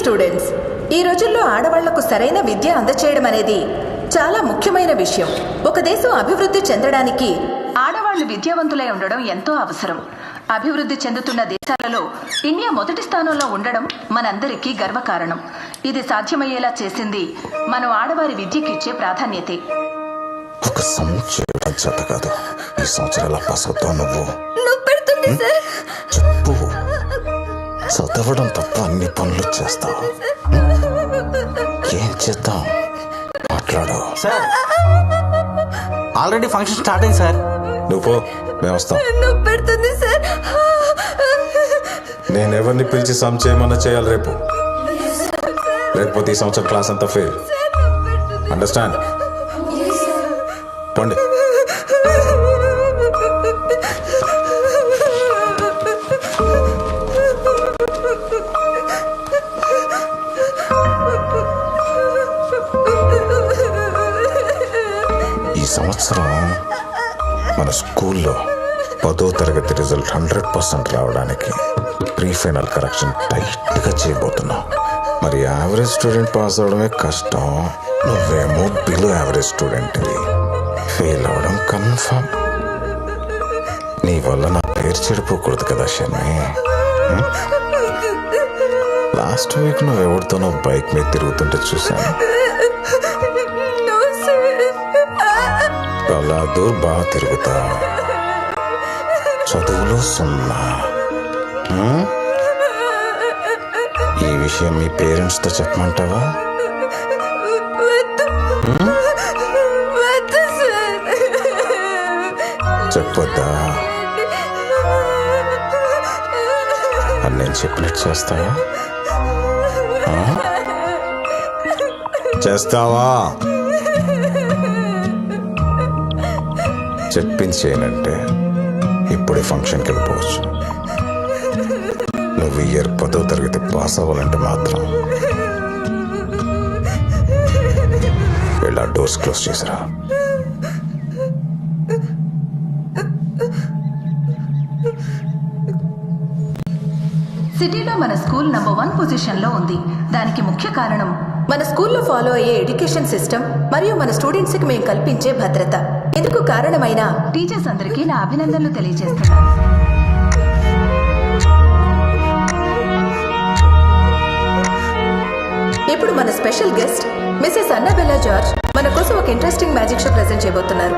Students, ఈ రోజుల్లో ఆడవాళ్లకు సరైన విద్య అందచేయడం అనేది చాలా ముఖ్యమైన విషయం. ఒక దేశం అభివృద్ధి చెందడానికి ఆడవాళ్లు విద్యావంతులై ఉండడం ఎంతో అవసరం. అభివృద్ధి చెందుతున్న దేశాలలో ఇండియా మొదటి స్థానంలో ఉండడం మనందరికీ గర్వకారణం. ఇది సాధ్యమయ్యేలా చేసింది మనం ఆడవారి విద్యకిచ్చే ప్రాధాన్యతే. ఒక సంవత్సరం కాదు, ఈ సంవత్సరాల పాసవుతావు నువ్వు. చెప్పు, చదవడం తప్ప అన్ని పనులు చేస్తావు. ఏం చేద్దాం, మాట్లాడు. సార్, ఆల్రెడీ ఫంక్షన్ స్టార్ట్ అయింది సార్. నువ్వు పో, మేము వస్తాం. సార్, నేను ఎవరిని పిలిచి సమ్ చేయమన్నా చేయాలి రేపు, లేకపోతే ఈ సంవత్సరం క్లాస్ అంతా ఫెయిల్. అండర్స్టాండ్? పండి. ఈ సంవత్సరం మన స్కూల్లో 10వ తరగతి రిజల్ట్ 100% రావడానికి ప్రీ ఫైనల్ కరెక్షన్ టైట్గా చేయబోతున్నాం. మరి యావరేజ్ స్టూడెంట్ పాస్ అవడమే కష్టం, నువ్వేమో బిలో యావరేజ్ స్టూడెంట్వి. ఫెయిల్ అవడం కన్ఫర్మ్. నీ వల్ల నా పేరు చెడిపోకూడదు కదా షర్మి. లాస్ట్ వీక్ నువ్వెవరితోనో బైక్ మీద తిరుగుతుంటే చూశాను. అలా దూర్ బాగా తిరుగుతా, చదువులో సున్నా. ఈ విషయం మీ పేరెంట్స్తో చెప్పమంటావా? చెప్పొద్దా? అని నేను చెప్పినట్టు చేస్తావా? చేస్తావా? చెప్పింది చేయనంటే ఇప్పుడే ఫంక్షన్కి వెళ్ళిపోవచ్చు. నువ్వు ఇయర్ 10వ తరగతి పాస్ అవ్వాలంటే మాత్రం వెళ్ళి ఆ డోర్స్ క్లోజ్ చేసిరా. సిటీలో మన స్కూల్ నంబర్ 1 పొజిషన్లో ఉంది. దానికి ముఖ్య కారణం మన స్కూల్లో ఫాలో అయ్యే ఎడ్యుకేషన్ సిస్టమ్ మరియు మన స్టూడెంట్స్కి మేము కల్పించే భద్రత. ఇందుకు కారణమైన టీచర్స్ అందరికీ నా అభినందనలు తెలియజేస్తున్నాను. ఇప్పుడు మన స్పెషల్ గెస్ట్ మిసెస్ అన్నాబెల్లా జార్జ్ మన కోసం ఒక ఇంట్రెస్టింగ్ మ్యాజిక్ షో ప్రెజెంట్ చేయబోతున్నారు.